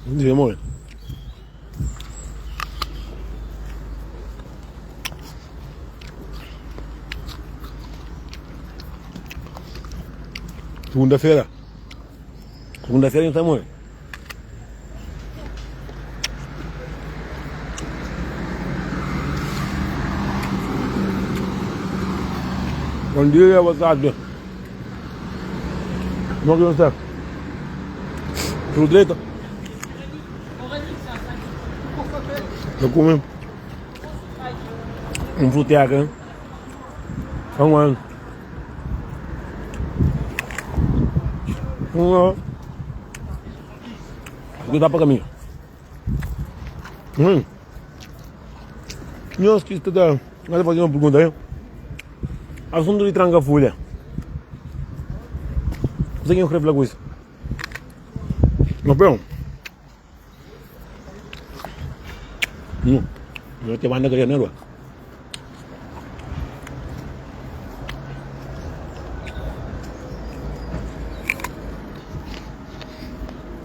Dia morre. Segunda-feira. Segunda-feira a gente vai morrer. Bom dia, boa tarde. Como é que você está? Tudo direito? Eu comi fruteaca, né? Vamos lá. Aqui dá para caminho. Não esqueci de dar. Vou fazer uma pergunta aí. Assunto de Tranca-Folha. Você quem eu quero falar com isso? Não, perdão. Eu te mando aquele negócio.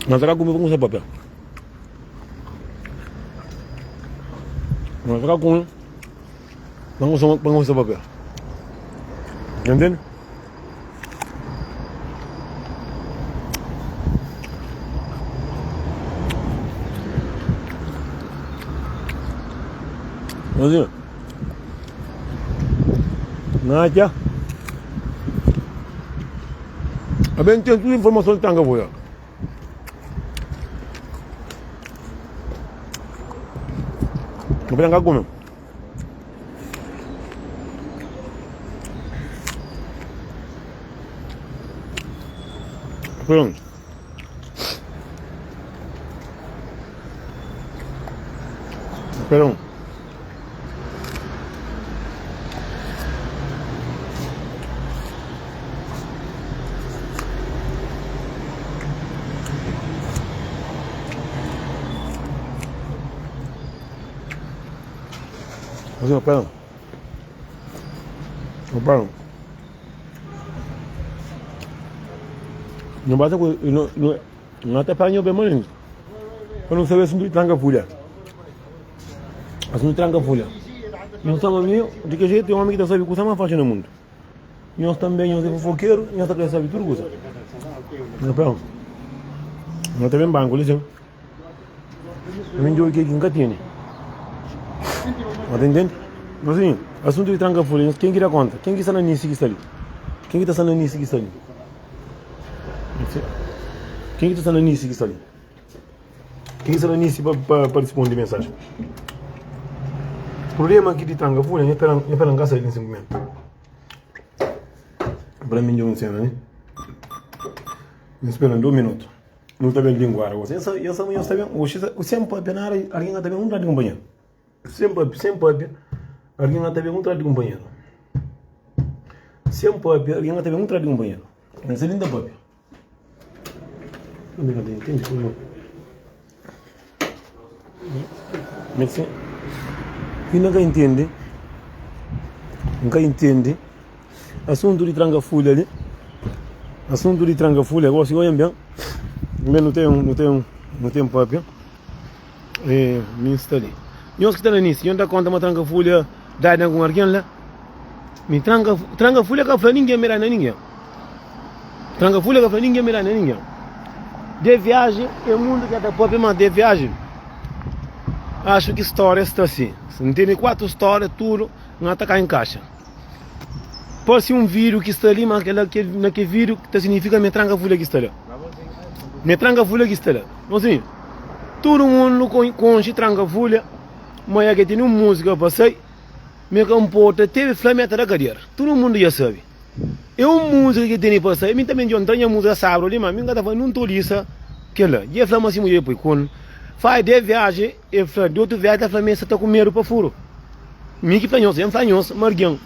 Mas será que eu vou usar papel? Mas será que eu vou usar papel? Entende? Assim, Nádia. A gente tem toda a informação de Tranca-Folha. Não pega cá comer. Pronto. Perdão. Assim, perdão. Perdão. Não basta com não até para bem mais. Eu não sei assunto de Tranca-Folha. Assunto de Tranca-Folha. Nós estamos meio de que jeito tem um homem que está sabendo o que mais faz no mundo. Nós também nós é fofoqueiro, nós também sabe tudo coisa. Não perdão. Nós também banco, lição. Também jogo que nunca tem. Entende? Mas assim, assunto de Tranca-Folha, quem que dá conta? Quem que está na nisso que está ali? Quem que está na nisso que está ali? Quem que está na nisso que está ali? Quem que está na nisso para responder mensagem? O problema aqui de Tranca-Folha é para casa ele em 5 minutos. Para mim, eu não sei, né? Esperando 2 minutos. Não está bem linguar. Eu sei bem. O sempre é penar alguém está bem um trato de companheiro. Sempre alguém está bem um trato de companheiro. Sempre alguém está bem um trato de companheiro. Não sei nem da própria. Entende como? Mas sim. E nunca entende. Assunto de Tranca-Folha ali. Assunto de Tranca-Folha. Agora se olham bem. Não tem papel. Me instalei. Nós que estamos nisso. Eu não dá conta uma Tranca-Folha dá com alguém lá. Me Tranca-Folha que fala ninguém mira ninguém. Tranca-Folha que fala ninguém mira ninguém. De viagem, é o mundo que está pobre, mas de viagem. Acho que história está assim. Se não tem 4 histórias, tudo não está cá em caixa. Pode ser um vírus que está ali, mas naquele vírus que significa me Tranca-Folha que está ali. Me Tranca-Folha que está ali. Assim, todo mundo conhece Tranca-Folha, mas é que tem uma música para sair, me comporta, teve flamengo da carreira. Todo mundo já sabe. É uma música que tem para sair, eu também não tenho música sábado ali, mas eu estava falando turista, que lá, e a flama assim, eu depois quando faz de viagem, e de outra viagem, a flama está com medo para furo. Me que fanhoso, é fanhoso, marguão.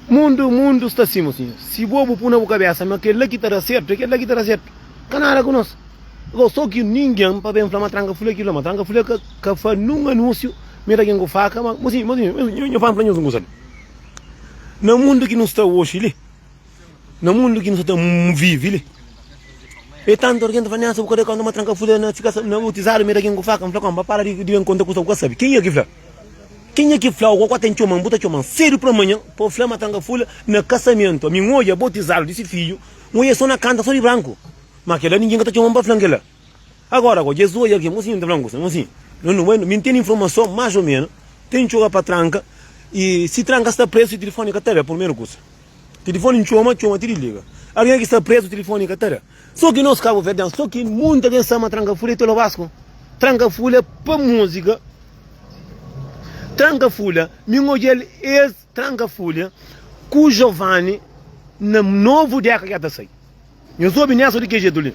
Mundo está assim, assim. Se bobo pôr na cabeça, mas aquele que está certo, canara conosco. Gostou que ninguém para bem falar Tranca-Folha aquilo, mas Tranca-Folha que faz num anúncio, me dá quem go faca, mas eu falo para nós no mundo que não está hoje, no mundo que não está vivo, E tanto alguém vai nessa porque quando uma tranca folha na fica na utilizar o meio que faca, não para de conta com sabe. Quem é que fala? Quem é que fala o quatro tem chama, bota chama, sério para amanhã, por flama tranca folha na casamento, me olha botizar desse filho, olha só na canta só de branco. Mas que lá ninguém tá chamando para flanquela. Agora, Jesus é que mocinho de branco, mocinho. Não tem informação mais ou menos, tem que jogar para tranca e se tranca está preso o telefone que tá por menos coisa. Telefone chama, te liga. Alguém que está preso o telefone que tá. Só que nós Cabo Verde, só que muita gente chama tranca folha pelo Vasco. Tranca folha para música. Tranca folha, meu olho é tranca folha com Giovanni no novo dia que está sai. Eu sou nessa de que jeito ali.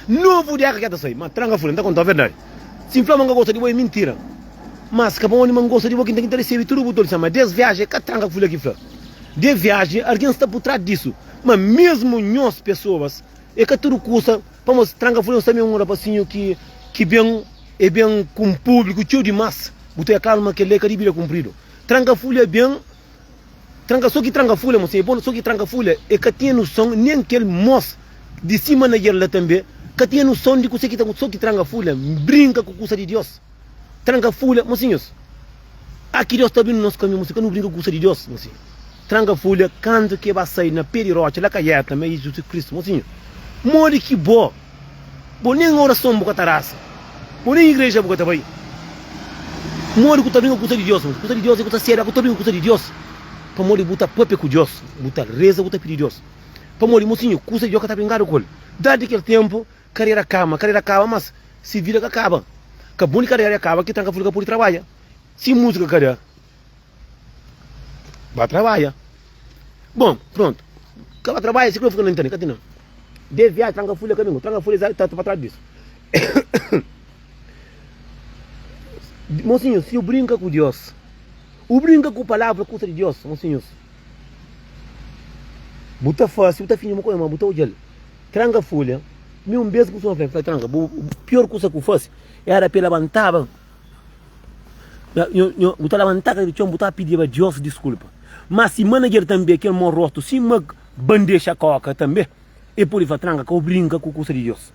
Novo dia que está sai, mas tranca folha, não está contando a verdade. Se Flamengo gosta de boa é mentira. Mas que bom não gosta de boa que tem que receber tudo o que mas des viagens que tranca folha aqui fora. De viagem, alguém está por trás disso. Mas mesmo nós pessoas, é que tudo custa, vamos tranca folha também um rapazinho que bem é bem com público, tio de massa. Botei a calma que ele é caribira cumprido. Tranca folha é bem, só que tranca folha, mas é bom, só que tranca folha é que tem noção, nem aquele moço de cima na guerra também, que tem noção de que só que tranca folha, brinca com a coisa de Deus. Tranca folha, mocinhos, aqui Deus está vindo no nosso caminho, mocinho, não brinca com a coisa de Deus, mocinho. Tranca folha, canto que vai sair na perirocha, lá caia também, Jesus Cristo, mocinho. More que bom, nem oração boca tarasa, nem igreja boca também. Mori que brinca com coisa de Deus, coisa de Deus é coisa séria, que brinca com coisa de Deus. Para mori botar papo com Deus, botar reza, botar pedir Deus. Para mori mocinho, coisa de Deus que está brincando com ele. Dado aquele tempo, carreira acaba, mas se vira que acaba. Que a boa carreira acaba, que tranca folha por trabalha. Se música carreira, vai trabalhar. Bom, pronto. Que vai trabalhar, se que não fica na internet, cadê não? De viagem, tranca folha caminho, tranca folha está para trás disso. Mocinho, se eu brinca com Deus, o brinca com a palavra, coisa de Deus, mocinhos. Buta fácil, buta fininho, mas buta o gel. Tranca folha, meu beijo com sua frente, tranca. Pior coisa que eu faço era para levantar. Buta levantar, eu buta pedir a Deus desculpa. Mas se manager também, aquele meu rosto, se me bandeja coca também, é por isso tranca, que eu brinca com coisa de Deus.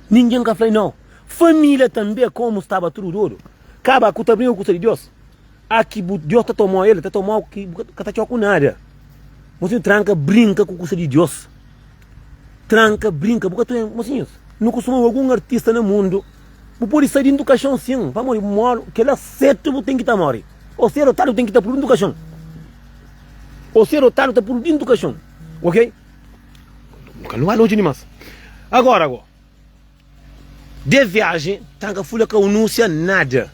Ninguém que fala não. Família também, como estava tudo. Acaba com o tabuinho com o de Deus. Aqui Deus está tomando ele, está tomando que está com nada. Você tranca, brinca com o de Deus. Tranca, brinca, porque tu é, mocinhos, não costuma algum artista no mundo. Não pode sair dentro do caixão sim. Vamos morrer, que ele é certo, tem que estar morrendo. O ser otário tem que estar por dentro do caixão. O ser otário está por dentro do caixão. Ok? Não vai longe demais. Agora. De viagem, tranca folha que não anuncia nada.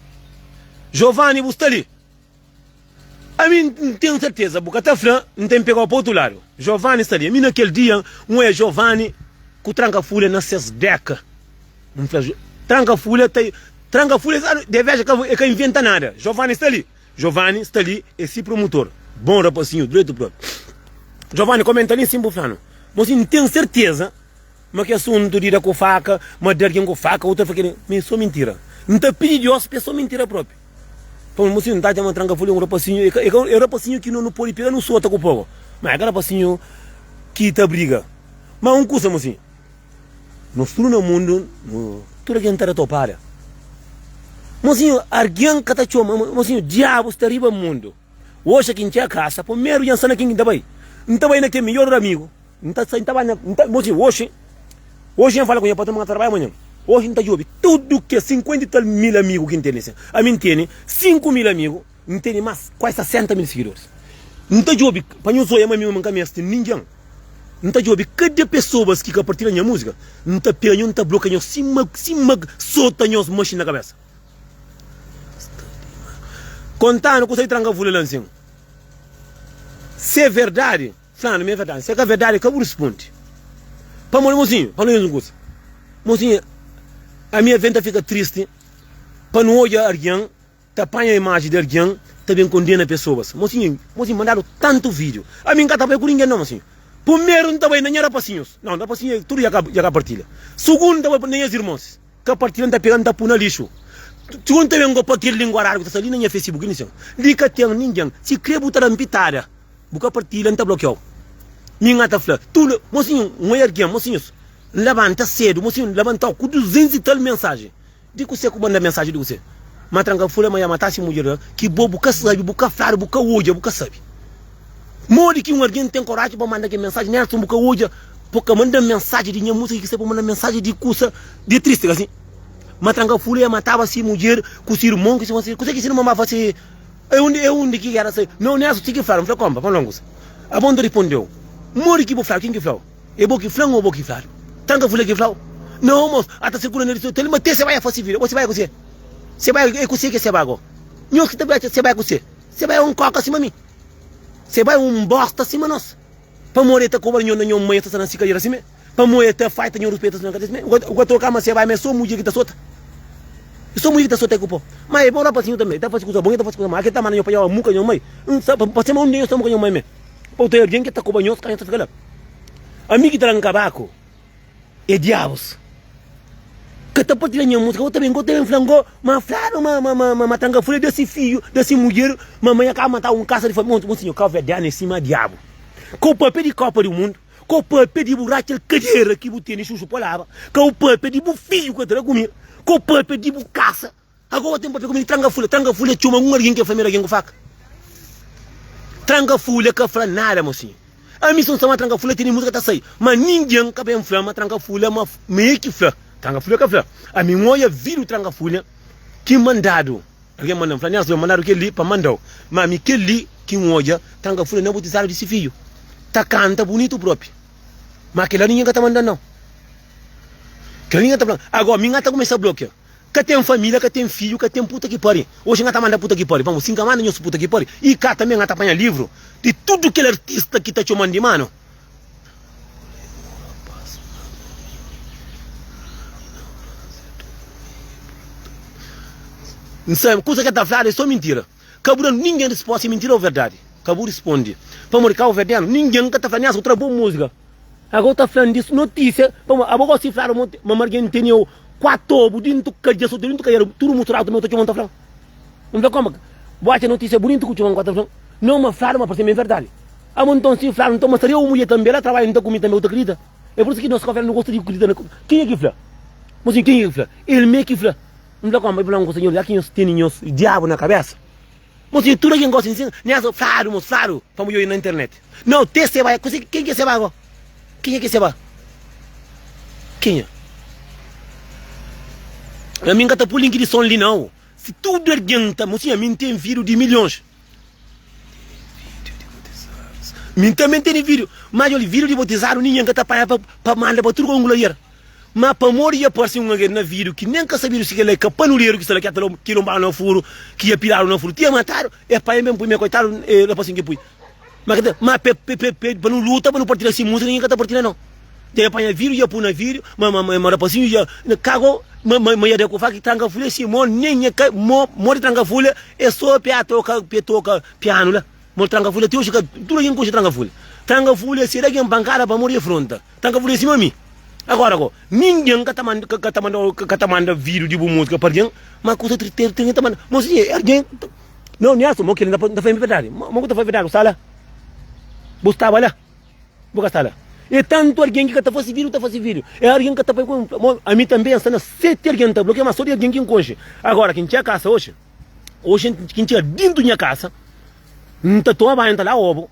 Giovanni, você está ali? A mim não tenho certeza, porque até Fran não tem pegado para o outro lado. Giovanni está ali. A mim naquele dia, é Giovanni com tranca folha nas suas décadas. Tranca folha de viagem é que inventa nada. Giovanni está ali, esse promotor. Bom rapazinho, direito próprio. Giovanni comenta ali sim, bufano. Mas não tenho certeza. Mas que assunto de ir com faca, mas de alguém com faca, outra faca, mas só mentira. Não está pedindo Deus, é só mentira própria. Então, você não está de uma tranca folha, um rapazinho, é rapazinho que não pode pegar, não solta com o povo. Mas é rapazinho que está briga. Mas um coisa, mocinho. Nós estamos no mundo, tudo aqui está a topar. Mocinho, alguém que está chamando, mocinho, diabo está arriba do mundo. Hoje aqui em tia casa, primeiro já está aqui em Itabai. Em Itabai naquele melhor amigo. Mocinho, hoje eu falo com ele para tomar trabalho amanhã. Hoje não está jovem. Tudo que 50 mil amigos que tem. A mim tem 5 mil amigos. Não tem mais quase 60 mil seguidores. Não está jovem. Para nós olhar mais minha caminha tem ninguém. Não está jovem. Cada pessoa que compartilha a minha música. Não está pegando, não está bloqueando. Se solta as mãos na cabeça. Contando com você tranca folha lá assim. Se é verdade, falando, não é verdade. Se é verdade, que eu respondo. Para morrer, mocinho, para não ir coisa. Mocinho, a minha venda fica triste. Para não olhar alguém, te apanha a imagem de alguém, também condena pessoas. Mocinho, mandaram tanto vídeo. A mim não está com ninguém, não, mocinho. Primeiro, não estava nem rapazinhos. Não, rapazinho, tudo já partilha. Segundo, não estava nem os irmãos. Que partilham, está pegando, está por na lixo. Segundo, também não para aquele linguarário que está ali na Facebook, não sei. Liga, tem ninguém. Se quer botar em pitada, porque partilha, não está bloqueado. Minha tá falando, tudo, mocinho, não é alguém, mocinhos. levanta cedo, mocinho, levanta com 200 e tal mensagem. Digo você que manda mensagem de você. Mas tranca fura, mas matar se mulher, que bobo, buca sabe, buca flaro, buca hoje, buca sabe. Mori que alguém tem coragem para mandar que mensagem, né? Tu buca hoje, porque manda mensagem de minha música que você pode mandar mensagem de cursa, de triste, assim. Mas tranca fura, matava se mulher, com o irmão, que se você, que se não mamava se. É onde que era assim. Não, não é assim que falaram, falei, como, para longos. A banda respondeu, mori que vou falar, quem que falou? É bom que flan ou bom que flar? Tranca fura que falou? Não, moço, até segura nele, mas você vai fazer vídeo, você vai fazer. Você vai com você que você vai agora. Não que você vai com você. Você vai coca acima de mim. Você vai bosta acima de nós. Para morrer tá cobrando nenhum mãe tá na cicadeira assim. Para morrer tá fight nenhum respeito na cabeça. O trocar mas você vai mas só mulher que tá solta. Só mulher que tá solta culpa. Mas é bom para assim também. Tá fazendo coisa boa, tá fazendo coisa má. Que tá mandando para eu muca nenhum mãe. Para ser um nenhum estamos com nenhum mãe. Para ter alguém que tá cobrando os caras tá ficando. Amigo que tá no cabaco. É diabos. Que tá por tirar minha música, eu também flango, mas claro, uma tanga folha desse filho, desse mulher, mamãe acaba matar caça de família, um senhor calvo em cima diabo. Com o papel de copa do mundo, com o papel de buraco cadeira que você tem chuchu polava, com o papel de filho que eu comigo, com o papel de caça. Agora tem papel comigo, tanga folha, chuma alguém que a família alguém que faca. Tanga folha que fala nada, mocinho. A missão só uma tanga folha tem música tá sair, mas ninguém que vem flama tanga folha, mas meio que flama. Tranca folha que flá. A mim olha vira o tranca folha que mandado. Alguém manda flá, eu mandaram que ali para mandar. Mas me que ali que olha tranca folha não botizaram desse filho. Tá canta bonito próprio. Mas aquela ninguém tá mandando não. Aquela ninguém tá falando. Agora minha tá começar a bloquear. Que tem família, que tem filho, que tem puta que pare. Hoje não tá mandando puta que pare. Vamos, 5 anos não puta que pare. E cá também não tá apanhando livro de tudo aquele artista que tá te mandando de mano. Não coisa que está falando é só mentira. Cabura ninguém responde se mentira ou verdade. Cabura responde. Para moricar o verdade, ninguém que está falando essa outra boa música. Agora está falando disso, notícia. Agora se falar, mas alguém tem 4 ovos dentro do cadeia, dentro do cadeia, tudo mostrado, não está falando. Não está como? Boate notícia bonita que o falando. Não, mas fala, mas parece bem verdade. Então se falar, então, mas seria uma mulher também, ela trabalha, não comigo também, outra querida. É por isso que nós não gostamos de querida. Quem é que fala? Mas quem é que fala? Ele mesmo que fala. Não dá como falar com o senhor, já que tem diabo na cabeça. Mas se tudo quem gosta de ensinar, nem é claro, para eu ir na internet. Não, você vai, quem que você vai agora? Quem é que você vai? Quem é? A minha está por link de som ali não. Se tudo adianta, mas a mim tem vídeo de milhões. Mim também tem vídeo, mas olha, vídeo de botizar, ninguém está para mandar para tudo com mulher. Mas para morrer aparece alguém na vídeo que nem quer saber se ele é capanuleiro, que se ele quer que não vai no furo, que ia pirar no furo, tinha matado, é para ele mesmo, coitado, é para assim que pui. Mas para não luta, para não partilhar assim música, ninguém está partilhando não. Tem apanhar vídeo, ia pôr na vídeo, mas para assim, já cagou, mas ia decorar que tranca folha, assim, nem morre tranca folha, é só toca piano lá. Morre tranca folha, tem hoje, tudo alguém coxa tranca folha. Tranca folha, será que é bancada para morrer fronta? Tranca folha, assim, mami. Agora, ninguém que tá mandando vídeo de boa música para alguém, mas coisa tem que tá mandando. Mas se alguém. Não, não é isso, mas que ele não foi verdade. Mas que foi verdade, você lá. Você estava lá. Você está lá. É tanto alguém que está fazendo vídeo, É alguém que está fazendo. A mim também, essa 7 alguém está bloqueando, mas só de alguém que enconche. Agora, quem tinha casa hoje, quem tinha dentro da minha casa, não está tomando lá ovo,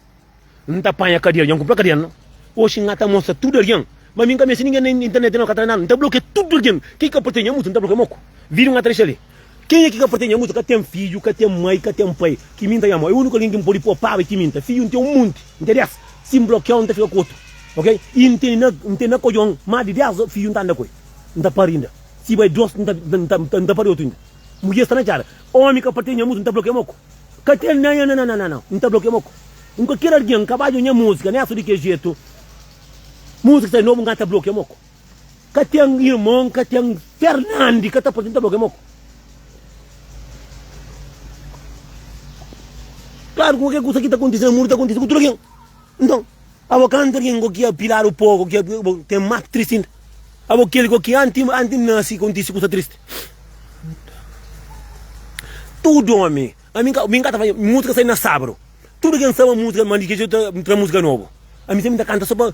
não está apanhando cadeira, não compra cadeira, não. Hoje não está mostrando tudo alguém. Mas minha cabeça ninguém na internet não está não bloqueia tudo alguém. Quem que pertence a música não está bloqueando moco. Vira uma trecha ali. Quem é que pertence a música? Que tem filho, que tem mãe, que tem pai, que minta a mãe. É o único alguém que pode pôr pau e que minta. Filho não tem um monte. Interessa? Se bloquear não fica com outro. Ok? E não tem na coisa, mais de 10 filhos não está na coisa. Não está parindo. Se vai doce não está parindo outro ainda. Mulher está na cara. Homem que pertence a música não está bloqueando moco. Que tem não está bloqueando moco. Não quer alguém acabar de minha música, não é assim de que jeito. Música está novo, não está bloqueando moco. Que tem irmão, que tem Fernandes, que está portando bloqueando moco. Claro, qualquer coisa que está acontecendo, o mundo está acontecendo com tudo aqui. Então, a boca anda alguém que ia pilar o pouco, que tem mais triste ainda. A boca que antes nasce acontece coisa triste. Tudo, homem. A minha casa música sai na sábado. Tudo que sabe música, mas que outra música nova. A mim sempre canta sobre,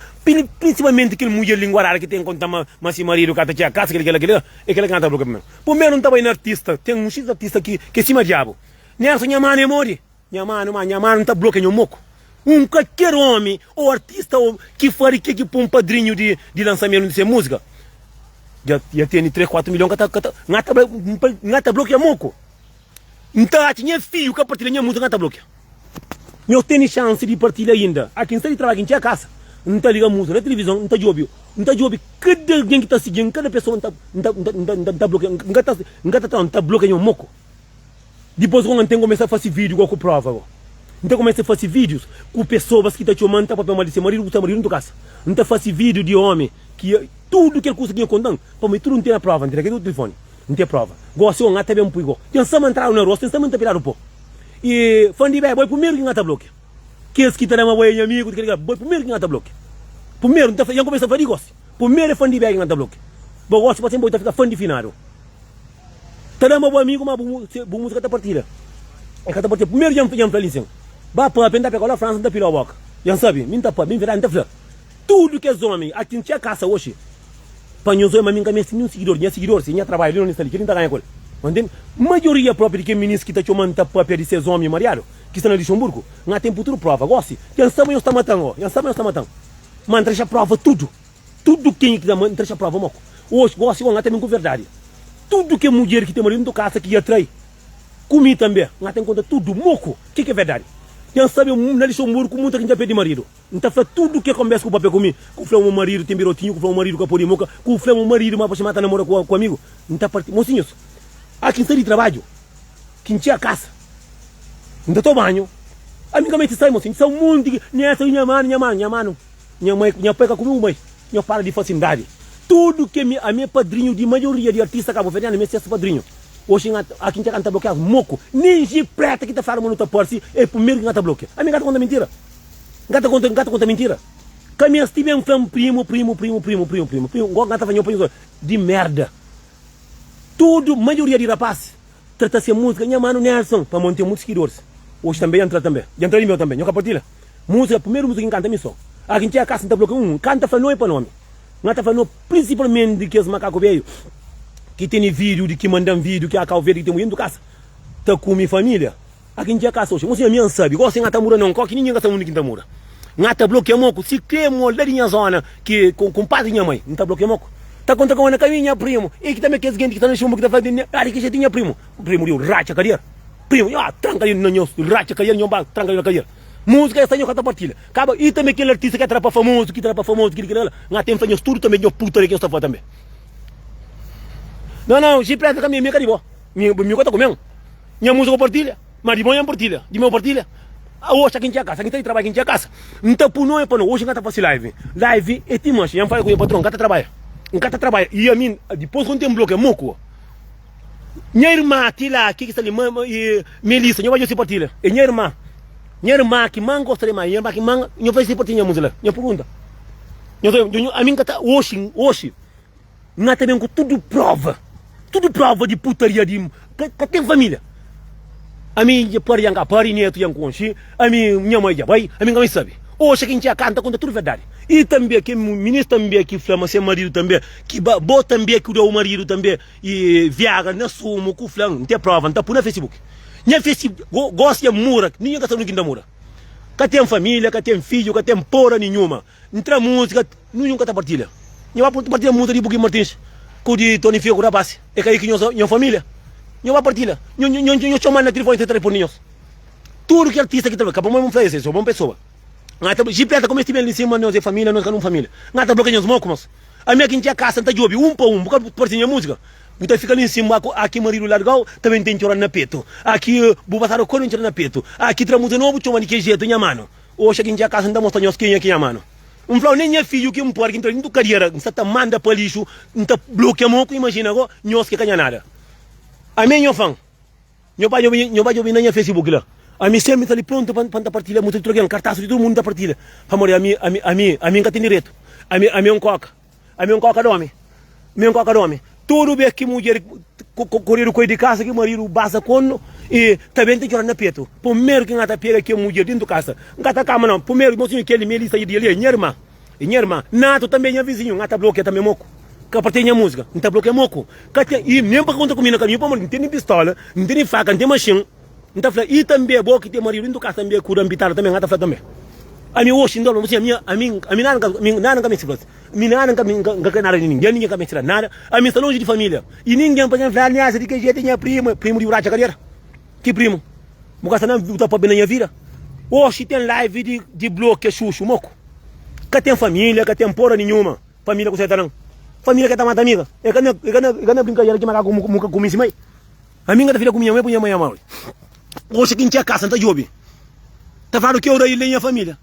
principalmente aquele mulher linguarária que tem conta mas se marido canta tinha casa aquele canta bloqueio mesmo. Por menos não tá bem artista, tem um X artista que cima diabo. Nessa minha mãe mori, minha mãe não tá bloqueando moco. Qualquer homem ou artista ou que fare que põe um padrinho de lançamento de música. Já tem 3, 4 milhões que tá bloqueando moco. Então, tinha filho que partilha minha música, não tá bloqueando. Eu tenho chance de partilhar ainda. Aqui em trabalho, aqui em casa, não está ligando música, na televisão, não está de ouvir. Não está de ouvir. Cada alguém que está seguindo, cada pessoa não está bloqueando. Não está bloqueando um moco. Depois, quando tem começar a fazer vídeo, igual com prova. Então, começa a fazer vídeos com pessoas que estão te chamando para mal de ser marido, não está casa. Não está fazendo vídeo de homem, que tudo que ele conseguiu contar, para mim, tudo não tem a prova, não tem aqui no telefone. Não tem prova. Gosto de até bem um pouco. Tem só entrar no rosto, tem só virar o pó. E fã de boi primeiro que ngata bloque. Que es que tá na boi amigo, que boi primeiro que ngata bloque. Primeiro, então já começa a fazer negócio. Primeiro é fã de boi que ngata bloque. Bom, gosto para sempre ficar fã de finado. Tá na boi amigo, mas bom música tá partida. É que tá partida. Primeiro já feliz. Ba para aprender pegar a França da pila boca. Já sabe, minta pa, virar não tá. Tudo que é homem, aqui em tia casa hoje. Panho zoe maminga me sem seguidor, sem trabalho, não está ali, que não tá ganhando. Entende? Maioria própria de que ministro que está chamando tá para de ser homem mariado, que está na Luxemburgo, não tem futuro prova, goste. Já sabe eu está matando, Mas entrega prova tudo. Tudo quem que dá entrega prova moco. Hoje goste não tem com verdade. Tudo que mulher que tem marido no casa que atrai. Comi também, não tem conta tudo moco. Que é verdade? Já sabe na Luxemburgo muita gente pede marido. Então faz tudo que começa com o papel comigo. Com o flão marido tem birotinho, com o flão marido com a porimoca, com o flão marido mas para chamar tá namora com amigo. Então parte, mocinhos. Aqui em trabalho, que tinha casa, não estou banho, amigamente sai, mocinho, são muito, minha mãe, minha pega comigo, mãe, minha para de facilidade. Tudo que a minha padrinho de maioria de artistas acabou fazendo, minha sexta padrinho. Hoje aqui em Tia canta bloqueado, moco, nem de preta que está falando no taporce, é o primeiro que canta bloqueado. A minha gata conta mentira. Gata conta mentira. Caminha se tiver um primo, gata vai de merda. Tudo, maioria de rapazes, trata-se a música, minha mano Nelson, para manter muitos seguidores. Hoje também entra também, já entra em meu também, eu compartilho. Música, primeiro música que canta a missão. Aqui em Tia casa não está bloqueando canta para nós para nome. Não está falando principalmente que os macacos veio, que tem vídeo, de que mandam vídeo, que a cal verde que tem muito casa. Está com minha família. Aqui em Tia casa hoje, você minha sabe, gosta de ngata mura não, que ninguém gasta muito que mura. Ngata bloqueia moco, se quer molhar minha zona, que com padre minha mãe, não está bloqueando moco. Tá conta com a caminha primo. E que também que gente que está no chumbo que está fazendo. Ali que já tinha primo. Primo deu racha cadeira. Primo, tranca ali no nhoço, racha cadeira, nhomba, tranca ali na cadeira. Música essa nhoca tá partida. Acaba e também aquele artista que trapa famoso, que ela. Não tem fanhos tudo também nho puta que está fazendo também. Não, se presta com minha caribó. Minha conta comendo. Minha música partilha. Mas de manhã partilha, de meu partilha. Hoje aqui em Tia casa, aqui tem trabalho aqui em Tia casa. Então por não é para não. Hoje não fazendo live. Live é timanche, já fala com o patrão, não trabalha. Um cara trabalha, e a mim, depois quando tem um bloco, é moco. Minha irmã, aqui lá, que está ali, Melissa, eu vou fazer partilha. É minha irmã, que mãe gosta de mãe, minha irmã, que mãe, eu vou fazer partilha, música, minha pergunta. A mim, hoje, não tem com tudo prova de putaria, que tem família. A mim, pari neto, yang conchi, a minha mãe já vai, a mim não sabe. Hoje aqui em Tia canta conta tudo verdade. E também que o ministro também que flama seu marido também, que bo também que o marido também e viaja na sumo com flam, não tem prova, não tá por no Facebook. No Facebook gosta de mura, ninguém gasta no quinta mura. Que tem família, que tem filho, que tem porra nenhuma. Entra música, nunca tá partilha. Eu vou partilhar música de Buki Martins, com de Tony Fio com a base. É que aí que minha família. Eu vou partilhar. Eu chamo na telefone por ninhos. Tudo que artista que trabalha, que vamos fazer isso, uma pessoa. Se preta como estive ali em cima, nós é família, nós não família. Nós tá bloqueando os mocos. A minha quem tinha casa, tá de ouvir, para porque por minha música. Então fica ali em cima, aqui marido largou, também tem que chorar na peito. Aqui, bubatar o coro, entra na peito. Aqui tramuta novo, chama de que jeito, minha mano. Hoje aqui em casa, não tá mostrando quem é minha mano. Flau nem é filho que porco, entra dentro da carreira, não tá manda para lixo, não tá bloqueando moco, imagina agora, nós que canha nada. A minha fã, meu pai ouvir na minha Facebook lá. A mim sempre está ali pronto para partilhar, muito trocando cartaz de todo mundo da partilha. Amor, a mim que tem direito. A mim um coca do homem. Tudo bem que mulher correr o coisa de casa, que marido basta com, E também tem que orar na peito. Primeiro que ngata pega que mulher dentro da casa. Ngata cama não. Primeiro mocinho que ele me lista aí dele é minha irmã. E minha irmã. Nato também é vizinho. Ngata bloqueia também moco. Que apartém a música. Ngata bloqueia moco. E mesmo para conta comigo na caminho, não tem nem pistola, não tem nem faca, não tem machine. Ngata fala, e também é bom que tem marido dentro da casa também cura ambitar também. Ngata fala também. A minha hoje indolo, você a minha nada que me se minha nada que nada de ninguém que me tira nada. A minha está longe de família. E ninguém pode falar nada de que jeito tinha primo de uracha carreira. Que primo? Porque não está para bem na minha vida. Hoje tem live de bloqueio chuchu, moco. Que tem família, que tem porra nenhuma. Família que você tá não. Família que tá mata amiga. É que não brincadeira que maga com minha mãe. A minha filha com minha mãe mal. Hoje quem tinha casa não tá job. Tá falando que eu daí lenha família.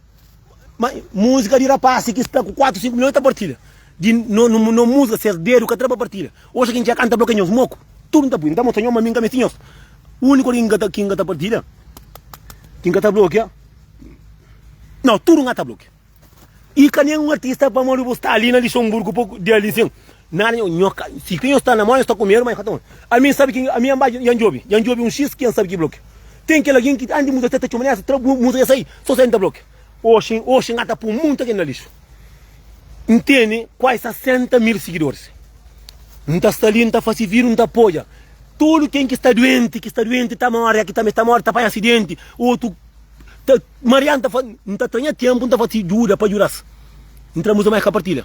Mas música de rapaz que está com 4, 5 milhões de partilha. No música cerdeiro que trabalha partilha. Hoje quem já canta bloqueio moco. Tudo não tá bom. Então mostrando uma minha metinhos. O único que engata partilha. Que engata bloqueia. Não, tudo engata bloqueia. E que nem um artista para morrer está ali na Luxemburgo de ali assim. Nada se quem está na mão está comendo mas a mim sabe que a minha base Janjobi um X quem sabe que bloqueia. Tem que alguém que ande muito até chumaneça, muito essa aí, só senta bloqueia. Hoje ngata por muito aqui na lixo. Entende? Quase 60 mil seguidores. Não está ali, não está fazendo vírus, não está apoia. Todo quem que está doente, está morto, que está morto, está para acidente, outro Mariana não está tendo tempo, não está fazendo ajuda para ajudar. Entramos mais com a partilha.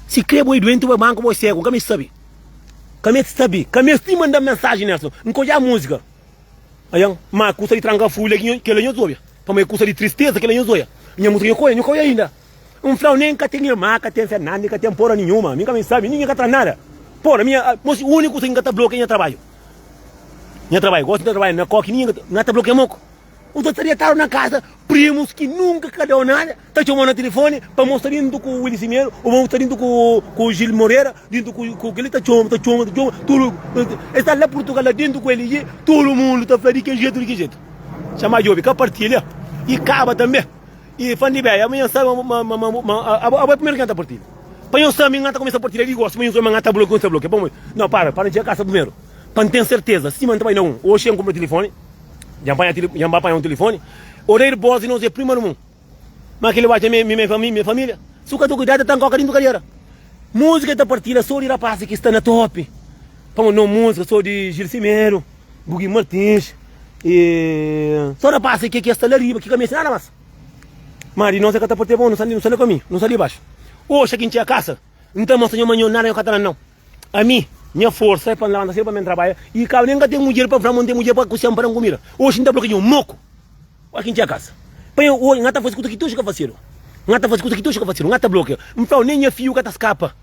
Se crê boi doente, vai banco, vai cego, que me sabe. Que me estima mandar mensagem nessa, não conhece a música. Aí, mas custa de trancar folha que ele não zoia. Para mim custa de tristeza que ele não zoia. Minha música não conhece ainda. Um frau nem que tem irmã, que tem Fernanda, que tem porra nenhuma, ninguém sabe, ninguém que traz nada. Porra, o único que está bloqueando é trabalho. Minha trabalho, gosto de trabalhar na coque, ninguém está bloqueando moco. O doutor está na casa, primos que nunca cadeu nada, está chamando no telefone para mostrar indo com o Willis Cimeiro, ou mostrar indo com o Gil Moreira, dentro com o ele está chamando, tudo. Está lá Portugal, dentro com ele, todo mundo está falando de que jeito. Chama Jobi, que partilha. E acaba também. E fã de bem, amanhã sabe, a primeira que está partilha. Para eu saber, não está começando a partilha, ele gosta, mas eu não está bloqueando. Não, para de casa primeiro. Para ter certeza, se mantém não, hoje eu compro o telefone. Já vai apanhar um telefone. Orei boss e não sei prima no mundo. Mas aquele vai ter minha família. Se o cara cuidado, está em qualquer carreira. Música da partida, sou de rapaz que está na top. Como não música, sou de Gil Cimeiro, Bugi Martins. E só rapaz que está ali riba, que caminha nada mais. Mas não sei que está por ter bom, não sai comigo, não sai de baixo. Hoje aqui em tia casa, não estamos mostrando amanhã nada em catalão não. A mim. Minha força é para lá, nascer para mim trabalhar. E cada nem que tem mulher para não tem mulher para cozinhar para comida. Hoje não está bloqueando um moco. Aqui em tia casa. Pai, hoje não está fazendo coisa que tu chega a fazer. Não está fazendo coisa que tu chega a fazer. Não está bloqueando. Então nem é fio que está escapa.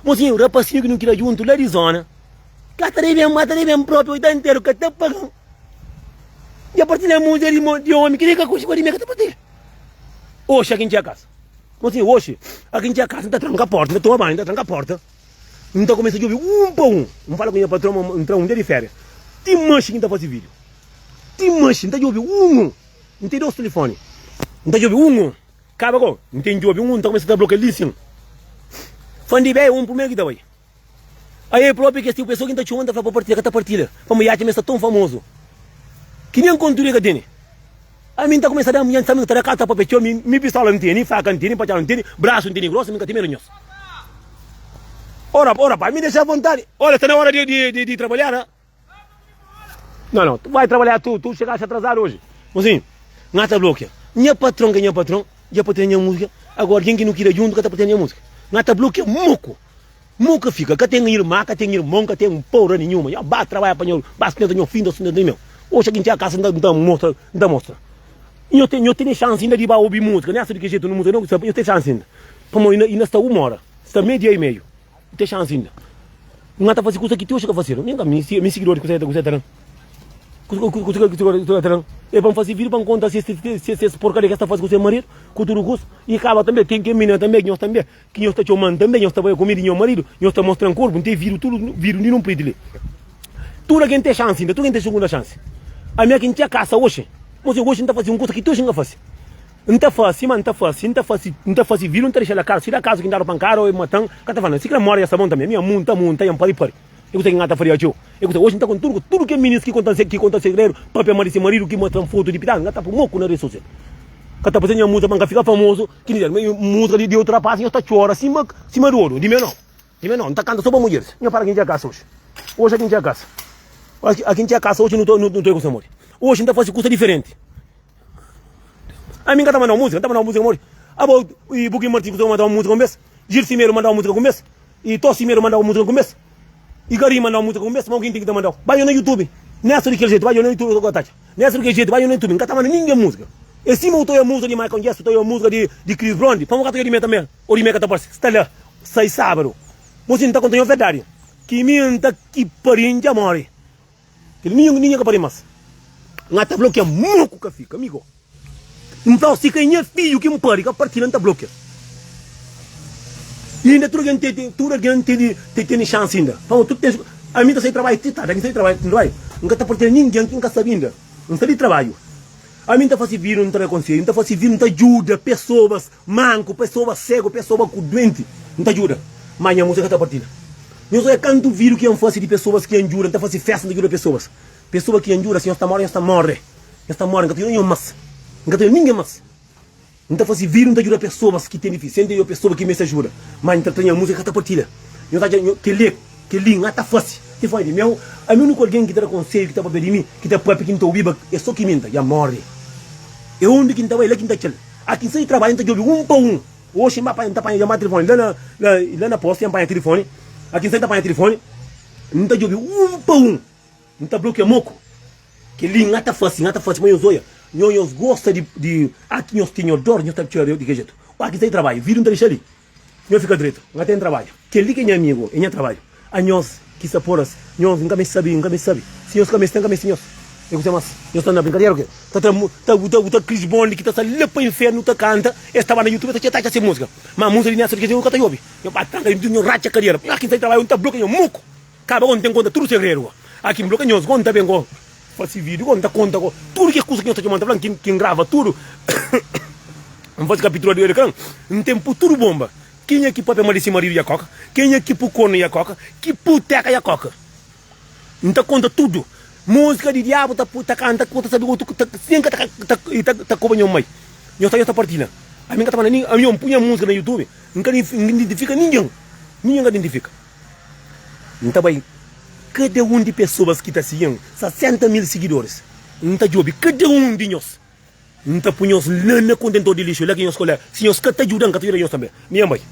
Mozinho, o rapazinho que não queria junto, lá de zona. Mata bem próprio, está inteiro, que está pagando. E a partir da mulher de homem, que nem que coisa de mim que está partilhando. Hoje aqui em tia casa. Mozinho, hoje aqui em tia casa não está trancando a porta, não toma banho, não está trancando a porta. Então começa a ouvir um para um. Não fala com o meu patrão, entrar um dia de férias. Tem mancha que está fazendo vídeo. Tem mancha, não está de ouvir um. Não tem 2 telefones. Não está de ouvir um. Acaba com. Não tem de ouvir um, então começa a bloquear lícito. Fã de bem, um primeiro que está aí. Aí próprio que esse pessoa que está chamando para partilhar, que está partilhando. Para me achar tão famoso. Que nem controle que tem. A mim está começando a me sabe que está na casa para pechar, me pistola não tem, faca não tem, pachá não tem, braço não tem, grosso, nunca tem menos. Ora, pai, me deixa à vontade. Olha, está na hora de trabalhar, né? Não, tu vai trabalhar tu chegaste atrasado hoje. Mozinho, nada bloqueia. Minha patrão que é minha patrão, já para ter minha música. Agora, quem que não quer junto, que está para ter minha música. Nada bloqueia, moco. Moco fica, que tem irmã, que tem irmão, que tem porra nenhuma. Já bate trabalhar para mim, basta ter meu fim do sonho meu. Hoje aqui em tia casa não mostra. Eu tenho chance ainda de ouvir música, não é assim de que jeito não música, não, eu tenho chance ainda. Como ainda está 1 hora, está meio-dia e meio. Tem chance ainda. Não está fazendo coisa que tu chega a fazer. Nem me seguidores que você está. É para fazer vídeo para contar se essa porcaria que está fazendo com o seu marido, com tudo custo. E acaba também, tem que menina também, que nós também, que nós está chamando também, nós está comendo meu marido, nós está mostrando corpo, não tem vídeo, tudo, vídeo nem um preto. Tudo quem tem chance ainda, tudo quem tem segunda chance. A minha quem tinha casa hoje, mas hoje não está fazendo coisa que tu chega a fazer. Não está fácil, mano, não está fácil, vir, não está deixando a casa, se dá casa que não dá para cara ou matando, que está falando, se que mora essa mão também, minha monta, e um pari. Eu sei que ngata faria tio. Eu sei hoje tá com tudo que é ministro que conta segredo, papel marido marido que mostra foto de piranga, ngata por moco na rede social. Kata fazendo a música para ficar famoso, que nem música de outra parte, eu está chora cima do ouro, de menor. De menor, não tá cantando só para mulheres. Eu para quem tinha casa hoje. Hoje aqui tinha casa. Aqui tinha casa hoje não tô com essa amor. Hoje não tá fazendo coisa diferente. A mim tá mandando música, amor. Abo e Buquim Martins mandar uma música começo. Gil Cimeiro mandar uma música começo. E Tó Cimeiro mandar uma música começo. E Gari mandar uma música começo, mas alguém tem que mandar. Vai no YouTube. Nessa daquele jeito, vai no YouTube, nessa daquele jeito, vai no YouTube. Não tá mandando ninguém música. E se montou a música de Michael Jackson, a música de Chris Brown, vamos cá de mim também. O de mim que tá parece. Está lá, sai sábado. Você não tá contando a verdade. Que minta que parinha de amor. Que ninguém que parinha mais. Não tá bloqueando muito que fica, amigo. Então, se quem é filho que me pare, que a partir não tá bloqueando. E ainda tudo que tem chance ainda. Vamos, tu tens. A mim tá sem trabalho, tá, daqui sem trabalho, não vai. Nunca tá partindo ninguém que nunca sabe ainda. Não está de trabalho. A mim tá fazendo vir, não tá conselho, não tá fazendo vir, não tá ajuda pessoas manco, pessoas cego, pessoas doente, não tá ajuda. Mas a música tá partida. Eu só canto vir que é um fácil de pessoas que ajudam, não tá fazendo festa, não ajuda pessoas. Pessoas que ajudam, se está morrendo, está morre. Está morrendo, não tem ninguém mais. Não tem ninguém mais. Não tá fazendo vir, não tá ajuda pessoas que têm deficiência, e pessoas que me ajudam. Mas não tem a música tá partida. Eu tá que li, não tá fácil. Que foi de meu, a mim não alguém que tá conselho, que tá para de mim, que tá para pequeno biba, é só que minta, já morre. Eu onde quem estava ele quem está chel. Aqui sai trabalhando tá jogo para um. Hoje mas para tá chamar telefone lá na posta para telefone. Aqui sai tá para telefone. Não tá jogo para um. Não tá bloqueio moco. Que linha tá fácil, mas eu zoia. Nós gosta de aqui nós tinha dor, nós tá chorando de que jeito. Aqui sai trabalho, vira um deixa ali. Nós fica direito, não tem trabalho. Que ali que é amigo, é trabalho. A nós que se poras, nós nunca me sabe. Se nós cabeça, nunca me senhor. Eu gostei mais. Eu estou na brincadeira, o quê? Tá Chris Bond, que está ali para o inferno, tá canta. Estava na YouTube, tá essa música. Mas a música de nessa que eu nunca tá ouvi. Eu batanga, eu racha a carreira. Aqui tem trabalho, tá bloqueio, muco. Acaba quando tem conta, tudo segredo. Aqui em bloqueio, quando tá bem, faz vídeo, quando tá conta, tudo que é coisa que nós estamos falando, quem grava tudo. Não faz capítulo de Ericão. Não tem tudo bomba. Quem é que pode amar esse marido e a coca? Quem é que pro corno e a coca? Que puteca e a coca? Não tá conta tudo. Música de diabo, tá canta, sabe o que tá cobrando mãe. Eu estou partida. A minha tá a minha punha música no YouTube, nunca identifica ninguém. Ninguém identifica. Então vai, cada um de pessoas que está seguindo, 60 mil seguidores. Não tá job, cada um de nós. Não tá punhos lana contentor de lixo, lá que nós escolher. Se nós que tá ajudando, que tá ajudando também. Minha mãe.